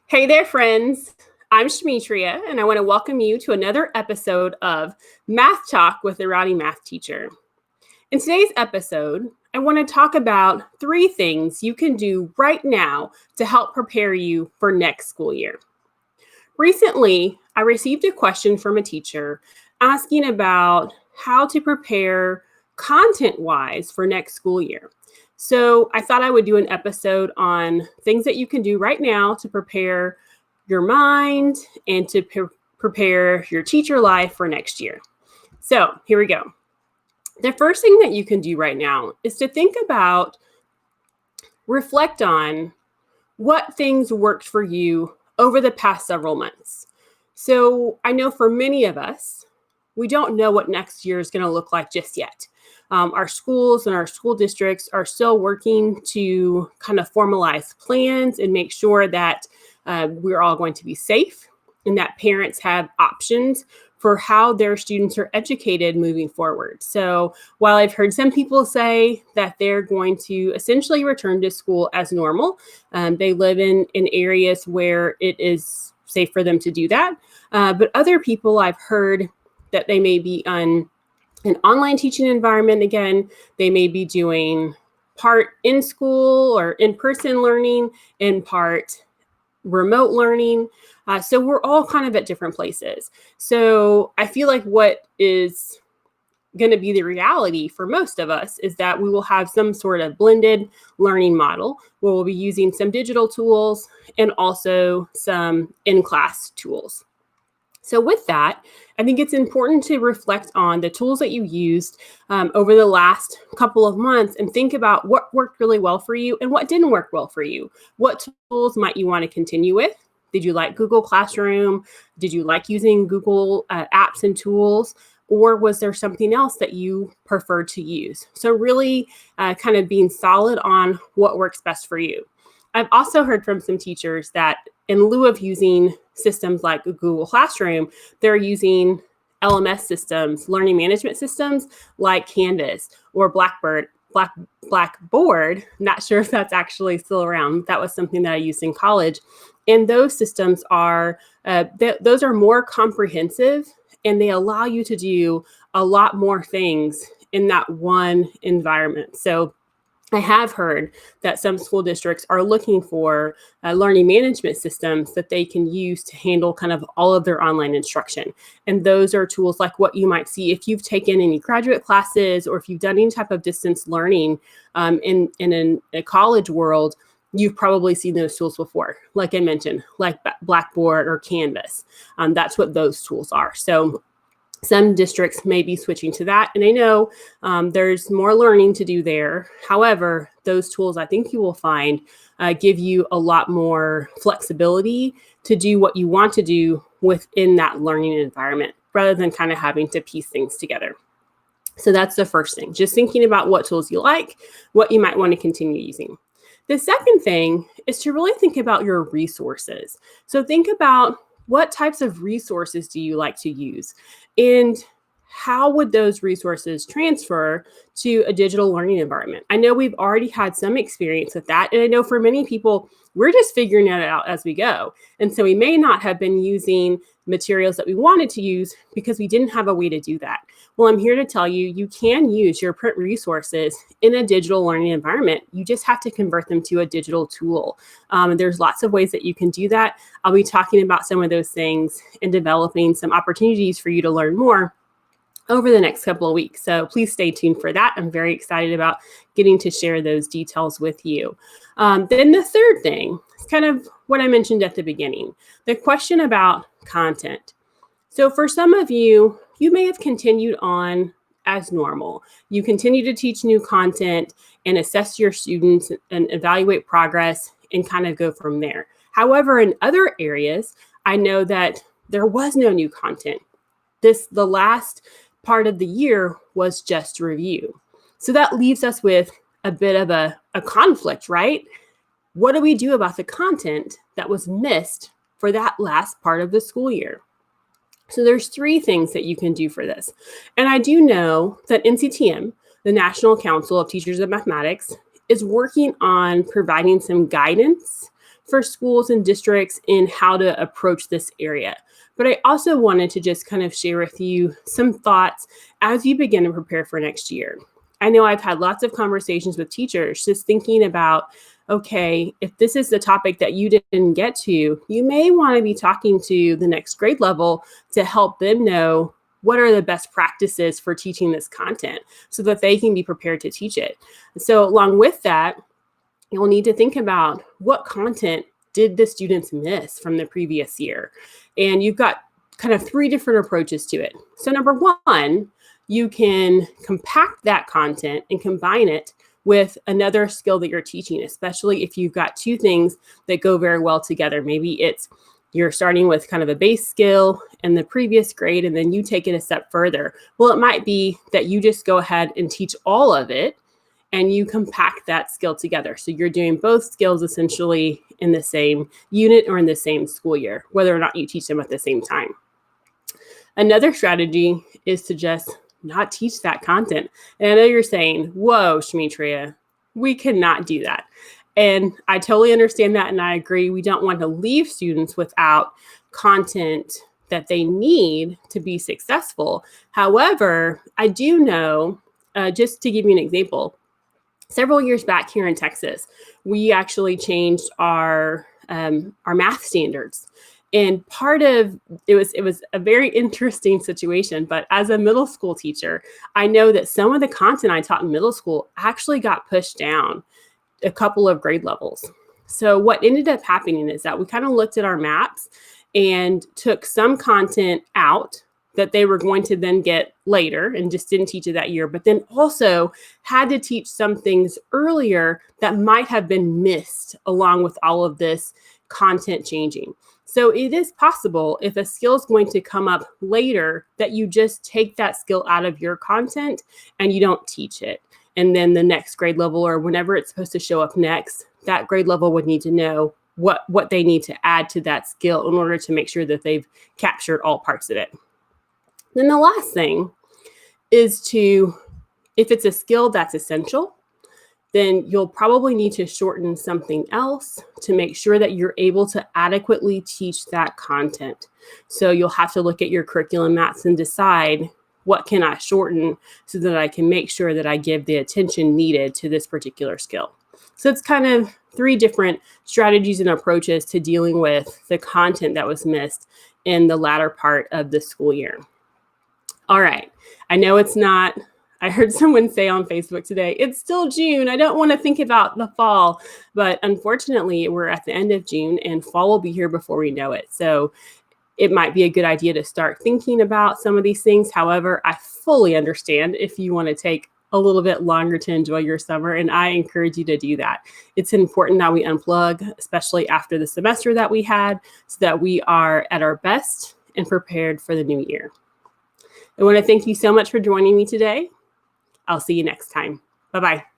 Hey there, friends. I'm Shmitria, and I want to welcome you to another episode of Math Talk with the Routty Math Teacher. In today's episode, I want to talk about 3 things you can do right now to help prepare you for next school year. Recently, I received a question from a teacher asking about how to prepare content-wise for next school year. So I thought I would do an episode on things that you can do right now to prepare your mind and to prepare your teacher life for next year. So here we go. The first thing that you can do right now is to reflect on what things worked for you over the past several months. So I know for many of us, we don't know what next year is going to look like just yet. Our schools and our school districts are still working to kind of formalize plans and make sure that we're all going to be safe and that parents have options for how their students are educated moving forward. So while I've heard some people say that they're going to essentially return to school as normal, they live in areas where it is safe for them to do that. But other people I've heard that they may be on an online teaching environment again. They may be doing part in school or in-person learning, in part remote learning. So we're all kind of at different places. So I feel like what is going to be the reality for most of us is that we will have some sort of blended learning model where we'll be using some digital tools and also some in-class tools. So with that, I think it's important to reflect on the tools that you used over the last couple of months and think about what worked really well for you and what didn't work well for you. What tools might you want to continue with? Did you like Google Classroom? Did you like using Google apps and tools? Or was there something else that you preferred to use? So really kind of being solid on what works best for you. I've also heard from some teachers that in lieu of using systems like Google Classroom, they're using LMS systems, learning management systems like Canvas or Blackboard. Not sure if that's actually still around. That was something that I used in college. And those systems are, those are more comprehensive and they allow you to do a lot more things in that one environment. So I have heard that some school districts are looking for learning management systems that they can use to handle kind of all of their online instruction. And those are tools like what you might see if you've taken any graduate classes or if you've done any type of distance learning in a college world. You've probably seen those tools before, like I mentioned, like Blackboard or Canvas. That's what those tools are. So some districts may be switching to that. And I know there's more learning to do there. However, those tools I think you will find give you a lot more flexibility to do what you want to do within that learning environment rather than kind of having to piece things together. So that's the first thing, just thinking about what tools you like, what you might want to continue using. The second thing is to really think about your resources. So think about what types of resources do you like to use? And how would those resources transfer to a digital learning environment? I know we've already had some experience with that. And I know for many people, we're just figuring it out as we go. And so we may not have been using materials that we wanted to use because we didn't have a way to do that. Well, I'm here to tell you, you can use your print resources in a digital learning environment. You just have to convert them to a digital tool. There's lots of ways that you can do that. I'll be talking about some of those things and developing some opportunities for you to learn more over the next couple of weeks. So please stay tuned for that. I'm very excited about getting to share those details with you. Then the third thing is kind of what I mentioned at the beginning, the question about content. So for some of you, you may have continued on as normal. You continue to teach new content and assess your students and evaluate progress and kind of go from there. However, in other areas, I know that there was no new content. The last part of the year was just review. So that leaves us with a bit of a conflict, right? What do we do about the content that was missed for that last part of the school year? So there's 3 things that you can do for this. And I do know that NCTM, the National Council of Teachers of Mathematics, is working on providing some guidance for schools and districts in how to approach this area. But I also wanted to just kind of share with you some thoughts as you begin to prepare for next year. I know I've had lots of conversations with teachers just thinking about, okay, if this is the topic that you didn't get to, you may want to be talking to the next grade level to help them know what are the best practices for teaching this content so that they can be prepared to teach it. So along with that, you'll need to think about what content did the students miss from the previous year. And you've got kind of 3 different approaches to it. So number 1, you can compact that content and combine it with another skill that you're teaching, especially if you've got 2 things that go very well together. Maybe it's you're starting with kind of a base skill in the previous grade, and then you take it a step further. Well, it might be that you just go ahead and teach all of it and you compact that skill together. So you're doing both skills essentially in the same unit or in the same school year, whether or not you teach them at the same time. Another strategy is to just not teach that content. And I know you're saying, whoa, Shmitria, we cannot do that. And I totally understand that, and I agree. We don't want to leave students without content that they need to be successful. However, I do know, just to give you an example, several years back here in Texas, we actually changed our math standards. And part of it was a very interesting situation. But as a middle school teacher, I know that some of the content I taught in middle school actually got pushed down a couple of grade levels. So what ended up happening is that we kind of looked at our maps and took some content out that they were going to then get later and just didn't teach it that year, but then also had to teach some things earlier that might have been missed along with all of this content changing. So it is possible, if a skill is going to come up later, that you just take that skill out of your content and you don't teach it. And then the next grade level, or whenever it's supposed to show up next, that grade level would need to know what they need to add to that skill in order to make sure that they've captured all parts of it. Then the last thing is to, if it's a skill that's essential, then you'll probably need to shorten something else to make sure that you're able to adequately teach that content. So you'll have to look at your curriculum maps and decide, what can I shorten so that I can make sure that I give the attention needed to this particular skill. So it's kind of 3 different strategies and approaches to dealing with the content that was missed in the latter part of the school year. All right, I know it's not, I heard someone say on Facebook today, it's still June. I don't want to think about the fall, but unfortunately we're at the end of June and fall will be here before we know it. So it might be a good idea to start thinking about some of these things. However, I fully understand if you want to take a little bit longer to enjoy your summer, and I encourage you to do that. It's important that we unplug, especially after the semester that we had, so that we are at our best and prepared for the new year. I want to thank you so much for joining me today. I'll see you next time. Bye-bye.